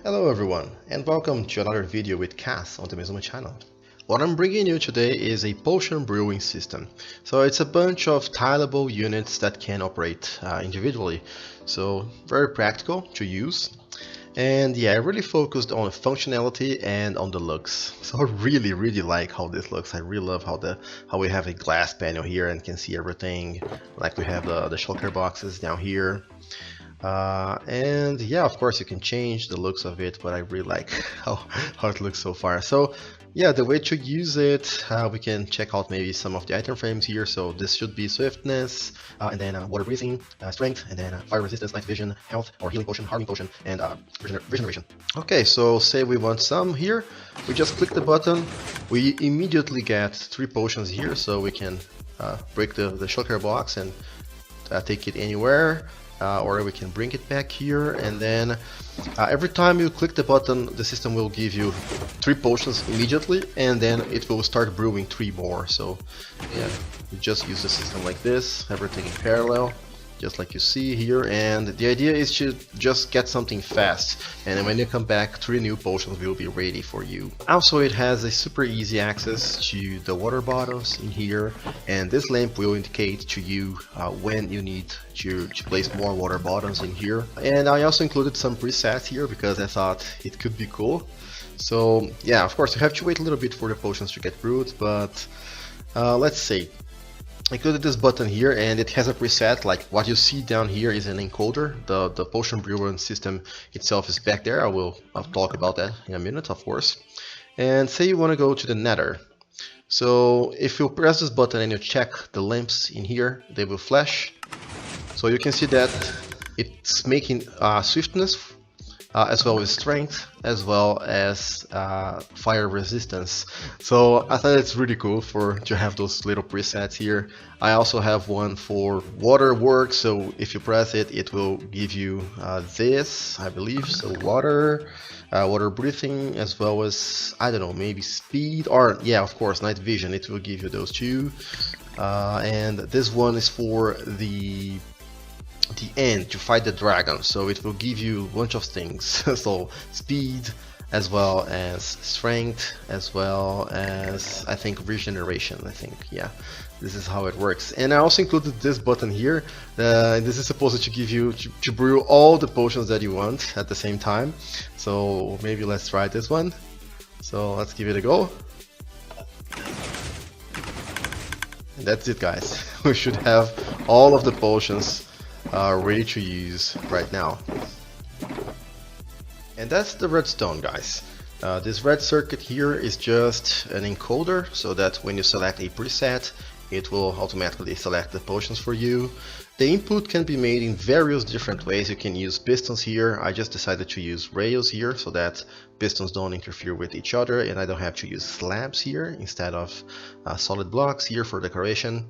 Hello everyone, and welcome to another video with Cass on the Maizuma channel. What I'm bringing you today is a potion brewing system. So it's a bunch of tileable units that can operate individually, so very practical to use. And yeah, I really focused on functionality and on the looks. So I really like how this looks. I really love how we have a glass panel here and can see everything. Like we have the shulker boxes down here. And yeah, of course you can change the looks of it, but I really like how it looks so far. So yeah, the way to use it, we can check out maybe some of the item frames here. So this should be swiftness, and then water breathing, strength, and then fire resistance, night vision, health, or healing potion, harming potion, and regeneration. Okay, so say we want some here, we just click the button, we immediately get 3 potions here, so we can break the shulker box and take it anywhere. Or we can bring it back here, and then every time you click the button, the system will give you 3 potions immediately, and then it will start brewing 3 more. So yeah, you just use the system like this, everything in parallel, just like you see here, and the idea is to just get something fast, and then when you come back, 3 new potions will be ready for you. Also, it has a super easy access to the water bottles in here, and this lamp will indicate to you when you need to place more water bottles in here. And I also included some presets here because I thought it could be cool. So yeah, of course you have to wait a little bit for the potions to get brewed, but let's see. I included this button here, and it has a preset. Like what you see down here is an encoder. The potion brewing system itself is back there. I'll talk about that in a minute, of course. And say you want to go to the nether. So if you press this button and you check the lamps in here, they will flash. So you can see that it's making swiftness, as well as strength, as well as fire resistance. So I thought it's really cool to have those little presets here. I also have one for water work, so if you press it, it will give you this, I believe. So water breathing, as well as, I don't know, maybe speed, or yeah, of course, night vision. It will give you those two. And this one is for the end, to fight the dragon, so it will give you a bunch of things. So speed, as well as strength, as well as I think regeneration. Yeah, this is how it works. And I also included this button here. This is supposed to give you to brew all the potions that you want at the same time. So maybe let's try this one. So let's give it a go. And that's it, guys. We should have all of the potions ready to use right now. And that's the redstone, guys. This red circuit here is just an encoder, so that when you select a preset, it will automatically select the potions for you. The input can be made in various different ways. You can use pistons here. I just decided to use rails here so that pistons don't interfere with each other, and I don't have to use slabs here instead of solid blocks here for decoration.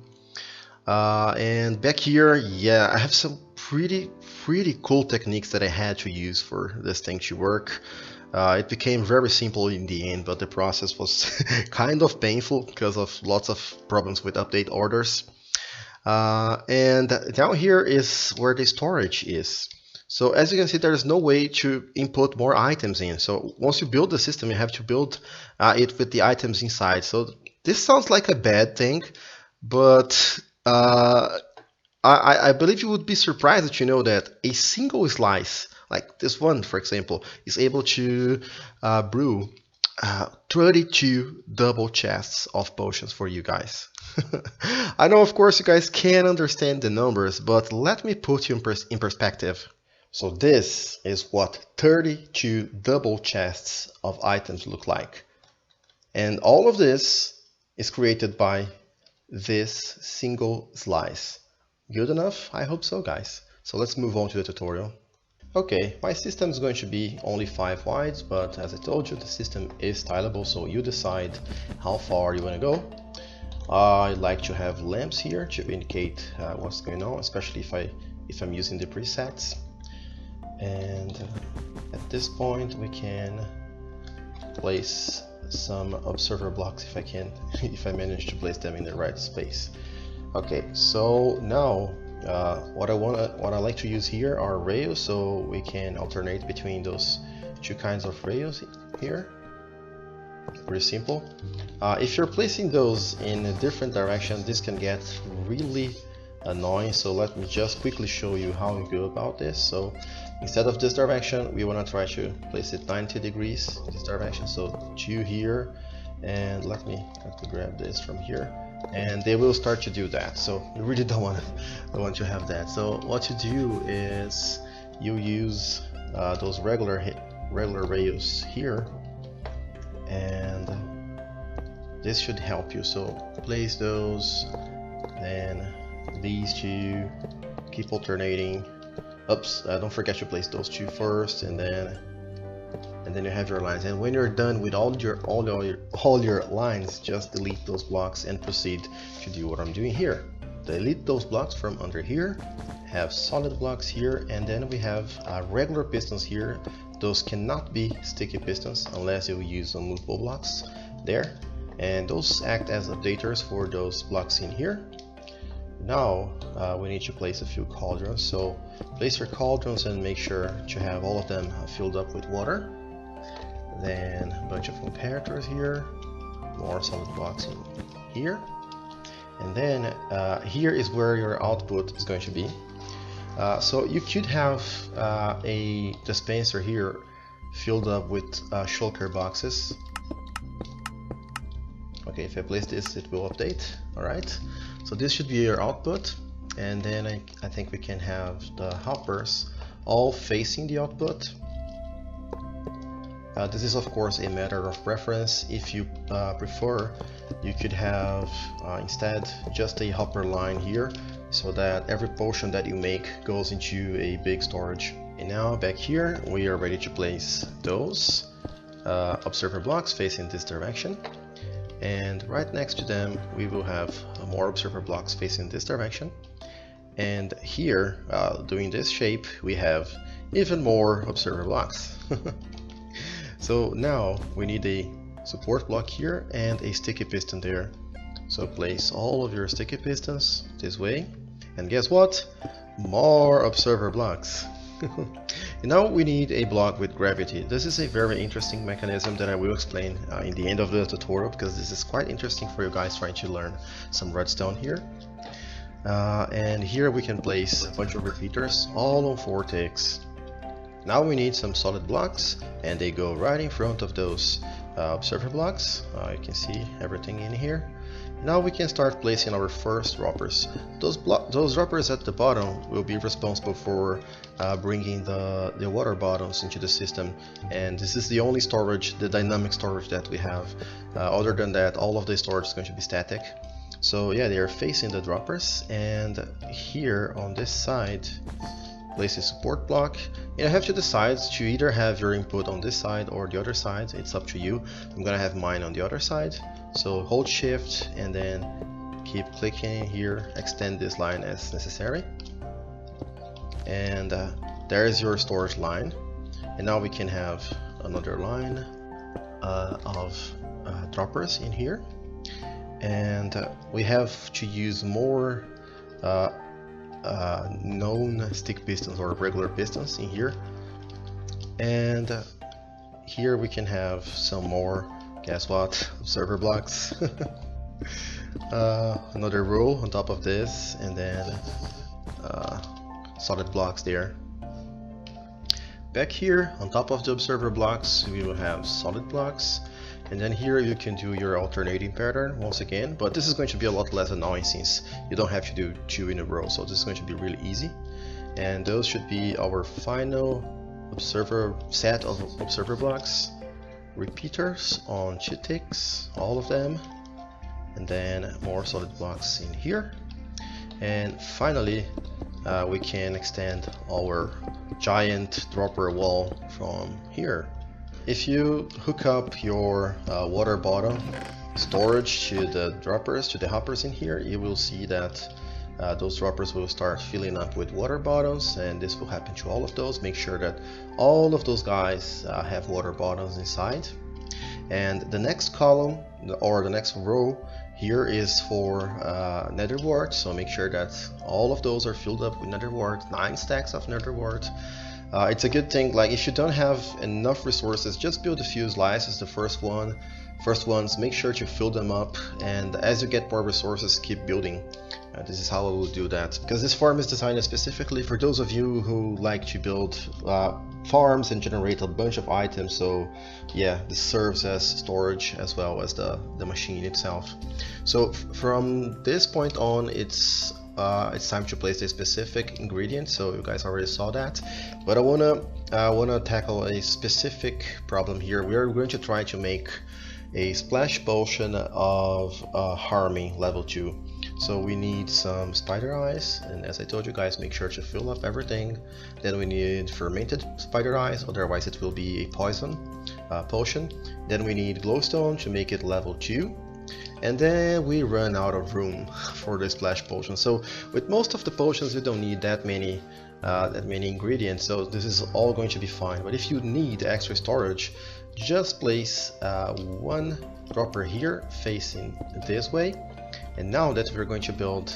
And back here, yeah, I have some pretty cool techniques that I had to use for this thing to work. It became very simple in the end, but the process was kind of painful because of lots of problems with update orders. And down here is where the storage is. So as you can see, there is no way to input more items in. So once you build the system, you have to build it with the items inside. So this sounds like a bad thing, but I believe you would be surprised to know that a single slice, like this one for example, is able to brew 32 double chests of potions for you guys. I know, of course, you guys can't understand the numbers, but let me put you in perspective. So this is what 32 double chests of items look like. And all of this is created by this single slice. Good enough? I hope so, guys. So let's move on to the tutorial. Okay, my system is going to be only 5 wide, but as I told you, the system is tileable, so you decide how far you want to go. I like to have lamps here to indicate what's going on, especially if I'm using the presets. And at this point we can place some observer blocks if I can, if I manage to place them in the right space. Okay, so now what I like to use here are rails, so we can alternate between those two kinds of rails here. Pretty simple. If you're placing those in a different direction, this can get really annoying, so let me just quickly show you how we go about this. So instead of this direction, we want to try to place it 90 degrees in this direction, so 2 here, and let me grab this from here, and they will start to do that. So we really don't want to have that. So what you do is you use those regular rails here, and this should help you. So place those, then these two, keep alternating. Oops, don't forget to place those two first, and then you have your lines. And when you're done with all your lines, just delete those blocks and proceed to do what I'm doing here. Delete those blocks from under here, have solid blocks here, and then we have regular pistons here. Those cannot be sticky pistons unless you use some movable blocks there, and those act as updaters for those blocks in here. Now we need to place a few cauldrons, so place your cauldrons and make sure to have all of them filled up with water. Then a bunch of comparators here, more solid blocks in here, and then here is where your output is going to be. So you could have a dispenser here filled up with shulker boxes. Okay, if I place this, it will update. Alright, so this should be your output, and then I think we can have the hoppers all facing the output. This is of course a matter of preference. If you prefer, you could have instead just a hopper line here, so that every potion that you make goes into a big storage. And now back here we are ready to place those observer blocks facing this direction, and right next to them we will have more observer blocks facing this direction, and here doing this shape we have even more observer blocks. So now we need a support block here and a sticky piston there. So place all of your sticky pistons this way, and guess what? More observer blocks. And now we need a block with gravity. This is a very interesting mechanism that I will explain in the end of the tutorial, because this is quite interesting for you guys trying to learn some redstone here. And here we can place a bunch of repeaters all on 4 ticks. Now we need some solid blocks, and they go right in front of those observer blocks. You can see everything in here. Now we can start placing our first droppers. Those droppers at the bottom will be responsible for bringing the water bottoms into the system, and this is the only storage, the dynamic storage that we have. Other than that, all of the storage is going to be static. So yeah, they are facing the droppers, and here on this side place a support block. You have to decide to either have your input on this side or the other side. It's up to you. I'm gonna have mine on the other side, so hold shift and then keep clicking here, extend this line as necessary, and there is your storage line. And now we can have another line of droppers in here, and we have to use more known stick pistons or regular pistons in here, and here we can have some more, guess what, observer blocks. Another row on top of this, and then solid blocks there. Back here on top of the observer blocks we will have solid blocks, and then here you can do your alternating pattern once again, but this is going to be a lot less annoying since you don't have to do 2 in a row, so this is going to be really easy. And those should be our final set of observer blocks. Repeaters on 2 ticks, all of them, and then more solid blocks in here. And finally we can extend our giant dropper wall from here. If you hook up your water bottom storage to the droppers, to the hoppers in here, you will see that those droppers will start filling up with water bottoms, and this will happen to all of those. Make sure that all of those guys have water bottoms inside. And the next column, or the next row here, is for nether wart, so make sure that all of those are filled up with nether wart, 9 stacks of nether wart. It's a good thing, like if you don't have enough resources, just build a few slices, the first ones, make sure to fill them up, and as you get more resources, keep building. This is how I will do that, because this farm is designed specifically for those of you who like to build farms and generate a bunch of items. So yeah, this serves as storage as well as the machine itself. So from this point on, it's time to place the specific ingredient. So you guys already saw that, but I wanna tackle a specific problem here. We are going to try to make a splash potion of harming level 2. So we need some spider eyes, and as I told you guys, make sure to fill up everything. Then we need fermented spider eyes, otherwise it will be a poison potion. Then we need glowstone to make it level 2. And then we run out of room for the splash potion. So with most of the potions you don't need that many ingredients, so this is all going to be fine. But if you need extra storage, just place one dropper here facing this way. And now that we're going to build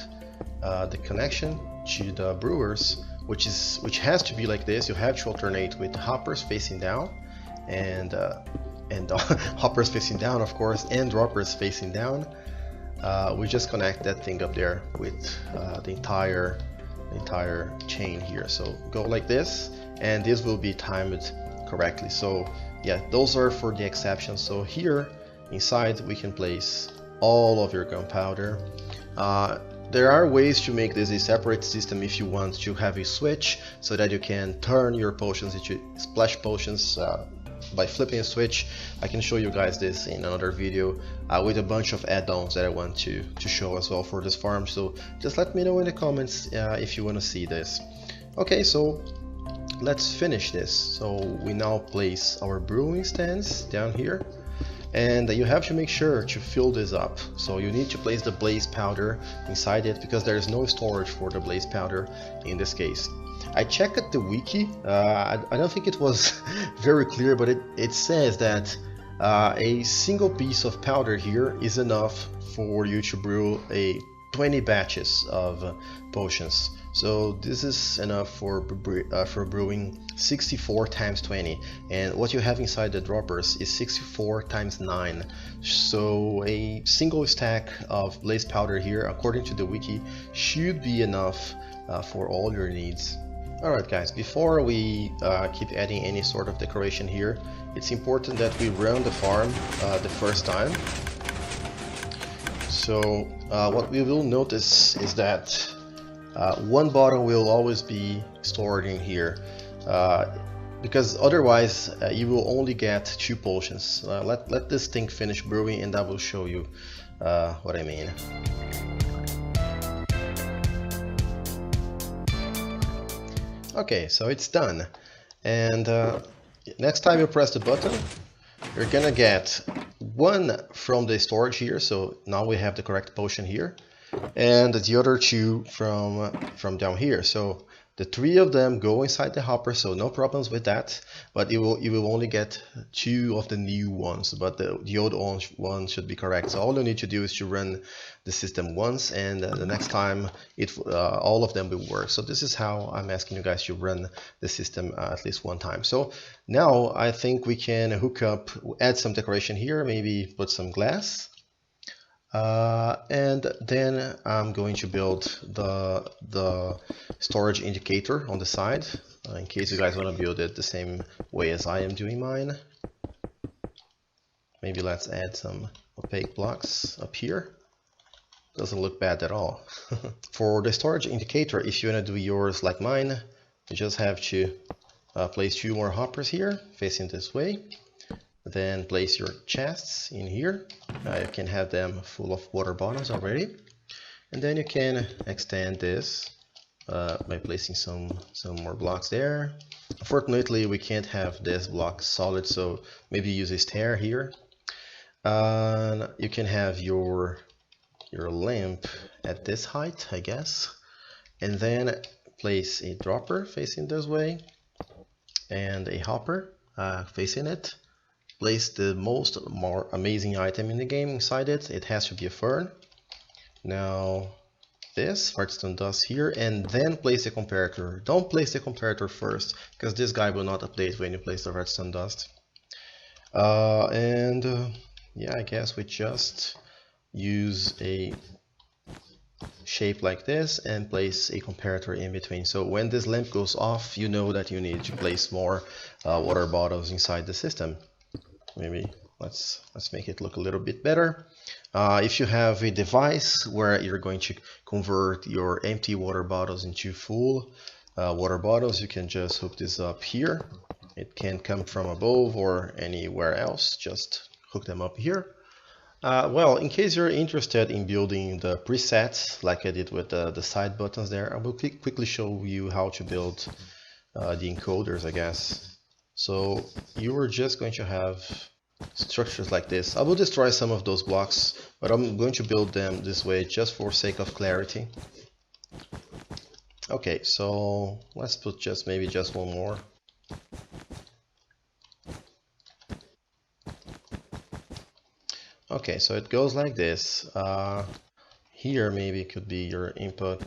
the connection to the brewers, which has to be like this, you have to alternate with hoppers facing down and hoppers facing down, of course, and droppers facing down. We just connect that thing up there with the entire chain here. So go like this, and this will be timed correctly. So yeah, those are for the exceptions. So here inside we can place all of your gunpowder. There are ways to make this a separate system if you want to have a switch so that you can turn your potions into splash potions by flipping a switch. I can show you guys this in another video with a bunch of add-ons that I want to show as well for this farm. So just let me know in the comments if you want to see this. Okay, so let's finish this. So we now place our brewing stands down here, and you have to make sure to fill this up. So you need to place the blaze powder inside it, because there is no storage for the blaze powder in this case. I checked the wiki. I don't think it was very clear, but it says that a single piece of powder here is enough for you to brew 20 batches of potions. So this is enough for brewing 64 times 20, and what you have inside the droppers is 64 times 9. So a single stack of blaze powder here, according to the wiki, should be enough for all your needs. Alright guys, before we keep adding any sort of decoration here, it's important that we run the farm the first time. So what we will notice is that one bottle will always be stored in here, because otherwise you will only get 2 potions. Let this thing finish brewing, and I will show you what I mean. Okay, so it's done, and next time you press the button, you're gonna get 1 from the storage here. So now we have the correct potion here, and the other 2 from down here. So the 3 of them go inside the hopper, so no problems with that. But you will only get 2 of the new ones, but the old one should be correct. So all you need to do is to run the system once, and the next time all of them will work. So this is how I'm asking you guys to run the system at least one time. So now I think we can hook up, add some decoration here, maybe put some glass. And then I'm going to build the storage indicator on the side, in case you guys want to build it the same way as I am doing mine. Maybe let's add some opaque blocks up here. Doesn't look bad at all. For the storage indicator, if you want to do yours like mine, you just have to place 2 more hoppers here facing this way. Then place your chests in here. You can have them full of water bottles already, and then you can extend this by placing some more blocks there. Unfortunately, we can't have this block solid, so maybe use a stair here. You can have your lamp at this height, I guess, and then place a dropper facing this way and a hopper facing it. Place the more amazing item in the game inside it. It has to be a fern. Now this redstone dust here, and then place the comparator. Don't place the comparator first, because this guy will not update when you place the redstone dust. Yeah, I guess we just use a shape like this and place a comparator in between. So when this lamp goes off, you know that you need to place more water bottles inside the system. Maybe let's make it look a little bit better. If you have a device where you're going to convert your empty water bottles into full water bottles, you can just hook this up here. It can come from above or anywhere else, just hook them up here. Well, in case you're interested in building the presets like I did with the side buttons there, I will quickly show you how to build the encoders, I guess. So you are just going to have structures like this. I will destroy some of those blocks, but I'm going to build them this way just for sake of clarity. Okay, so let's put maybe just one more. Okay, so it goes like this. Here maybe it could be your input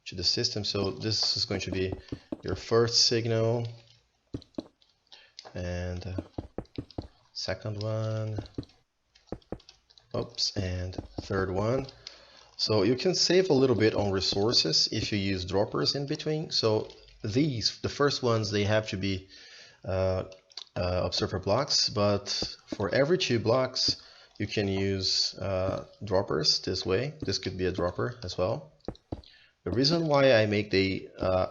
to the system. So this is going to be your first signal, and second one, oops, and third one. So you can save a little bit on resources if you use droppers in between. So the first ones, they have to be observer blocks, but for every 2 blocks you can use droppers this way. This could be a dropper as well. The reason why I make they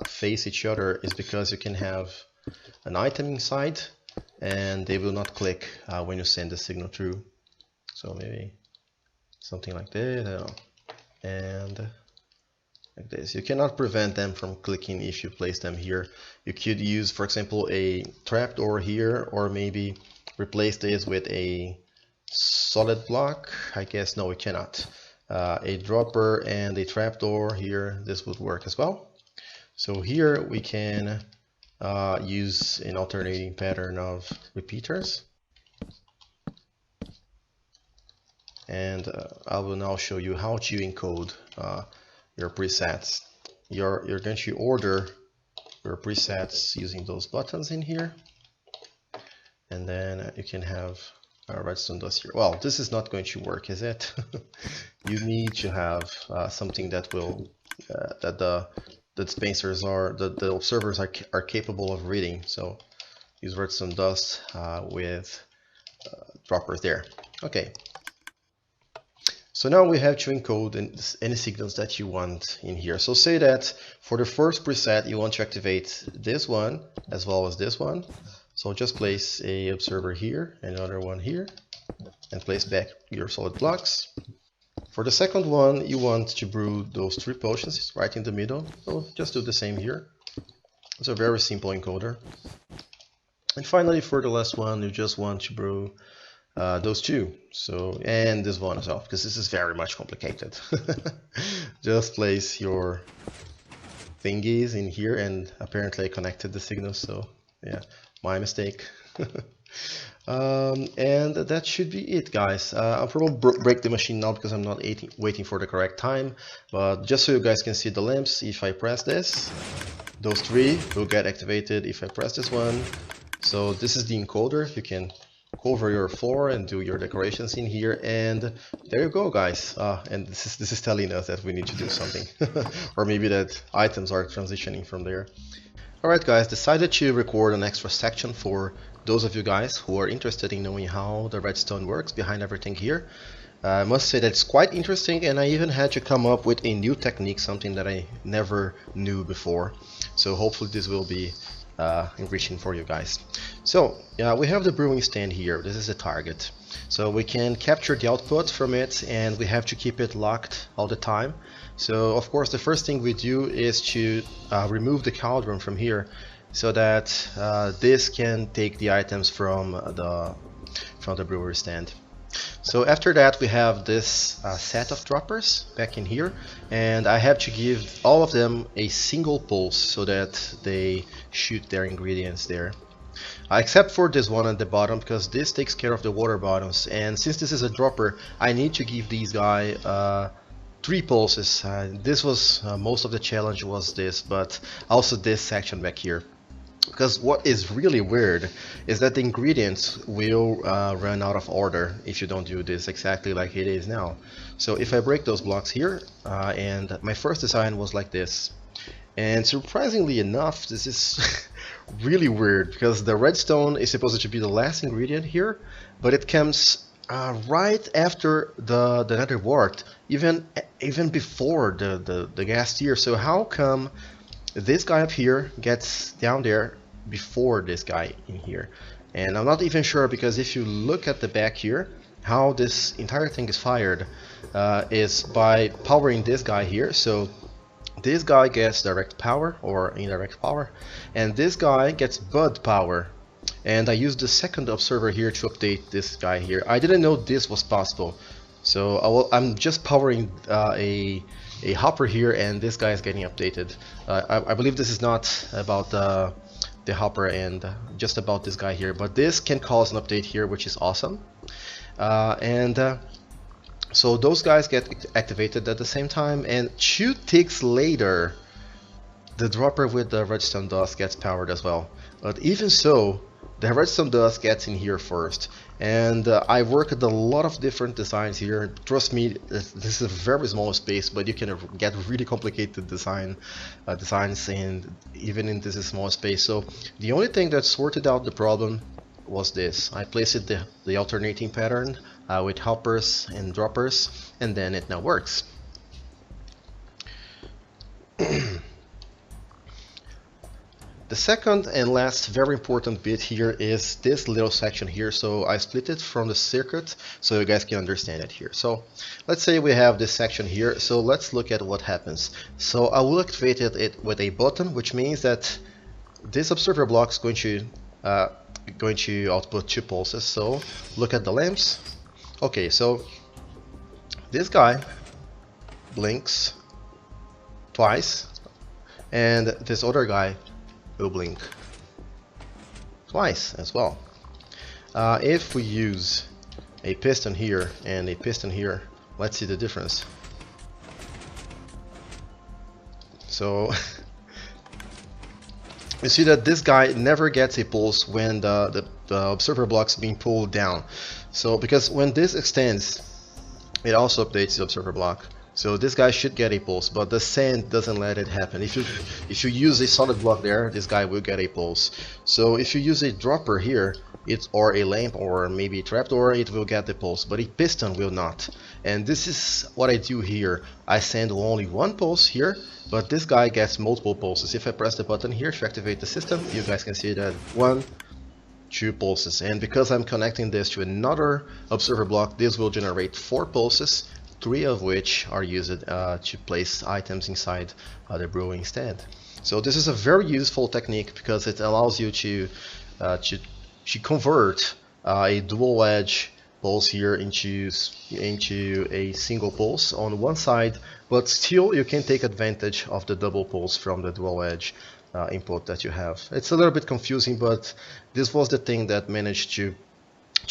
face each other is because you can have an item inside and they will not click when you send the signal through. So maybe something like this, I don't know. And like this. You cannot prevent them from clicking if you place them here. You could use, for example, a trapdoor here, or maybe replace this with a solid block. I guess no, we cannot. A dropper and a trapdoor here, this would work as well. So here we can use an alternating pattern of repeaters. And I will now show you how to encode your presets. You're going to order your presets using those buttons in here, and then you can have redstone dust here. Well, this is not going to work, is it? You need to have something that will that the dispensers are the observers are capable of reading. So use redstone dust with droppers there. Okay. So now we have to encode any signals that you want in here. So say that for the first preset you want to activate this one as well as this one. So just place a observer here, another one here, and place back your solid blocks. For the second one you want to brew those 3 potions right in the middle. So just do the same here. It's a very simple encoder. And finally for the last one you just want to brew those 2, so, and this one as well, because this is very much complicated. Just place your thingies in here, and apparently I connected the signals, so yeah, my mistake. And that should be it, guys. I'll probably break the machine now because I'm not waiting for the correct time, but just so you guys can see the lamps, if I press this, those 3 will get activated if I press this one. So this is the encoder. You can cover your floor and do your decorations in here, and there you go, guys. And this is telling us that we need to do something, or maybe that items are transitioning from there. Alright guys, decided to record an extra section for those of you guys who are interested in knowing how the redstone works behind everything here. I must say that it's quite interesting, and I even had to come up with a new technique, something that I never knew before. So hopefully this will be enriching for you guys. So we have the brewing stand here. This is the target. So we can capture the output from it, and we have to keep it locked all the time. So of course the first thing we do is to remove the cauldron from here, so that this can take the items from the brewer stand. So after that we have this set of droppers back in here, and I have to give all of them a single pulse so that they shoot their ingredients there. Except for this one at the bottom, because this takes care of the water bottles, and since this is a dropper I need to give these guys 3 pulses. This was most of the challenge was this, but also this section back here. Because what is really weird is that the ingredients will run out of order if you don't do this exactly like it is now. So if I break those blocks here, and my first design was like this, and surprisingly enough, this is really weird because the redstone is supposed to be the last ingredient here, but it comes right after the nether wart, even before the gas tier. So how come this guy up here gets down there before this guy in here? And I'm not even sure, because if you look at the back here, how this entire thing is fired is by powering this guy here. So this guy gets direct power or indirect power, and this guy gets bud power. And I used the second observer here to update this guy here. I didn't know this was possible, so I'm just powering a hopper here, and this guy is getting updated. I believe this is not about the hopper and just about this guy here, but this can cause an update here, which is awesome. So those guys get activated at the same time, and 2 ticks later the dropper with the redstone dust gets powered as well. But even so, the redstone dust gets in here first, and I worked a lot of different designs here. Trust me, this is a very small space, but you can get really complicated designs and even in this small space. So the only thing that sorted out the problem was this. I placed the alternating pattern with hoppers and droppers, and then it now works. The second and last very important bit here is this little section here. So I split it from the circuit so you guys can understand it here. So let's say we have this section here. So let's look at what happens. So I will activate it with a button, which means that this observer block is going to output 2 pulses. So look at the lamps. Okay, so this guy blinks twice, and this other guy will blink twice as well. If we use a piston here and a piston here, let's see the difference. So you see that this guy never gets a pulse when the observer block's being pulled down. So because when this extends, it also updates the observer block. So this guy should get a pulse, but the sand doesn't let it happen. If you use a solid block there, this guy will get a pulse. So if you use a dropper here, or a lamp or maybe a trapdoor, it will get the pulse, but a piston will not. And this is what I do here. I send only 1 pulse here, but this guy gets multiple pulses. If I press the button here to activate the system, you guys can see that 1, 2 pulses. And because I'm connecting this to another observer block, this will generate 4 pulses, 3 of which are used to place items inside the brewing instead. So this is a very useful technique because it allows you to convert a dual edge pulse here into a single pulse on one side, but still you can take advantage of the double pulse from the dual edge input that you have. It's a little bit confusing, but this was the thing that managed to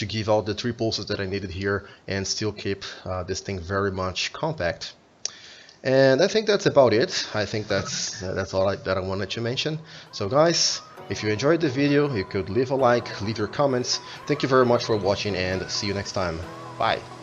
give out the 3 pulses that I needed here and still keep this thing very much compact. And I think that's about it. I think that's all that I wanted to mention. So guys, if you enjoyed the video, you could leave a like, leave your comments. Thank you very much for watching, and see you next time. Bye.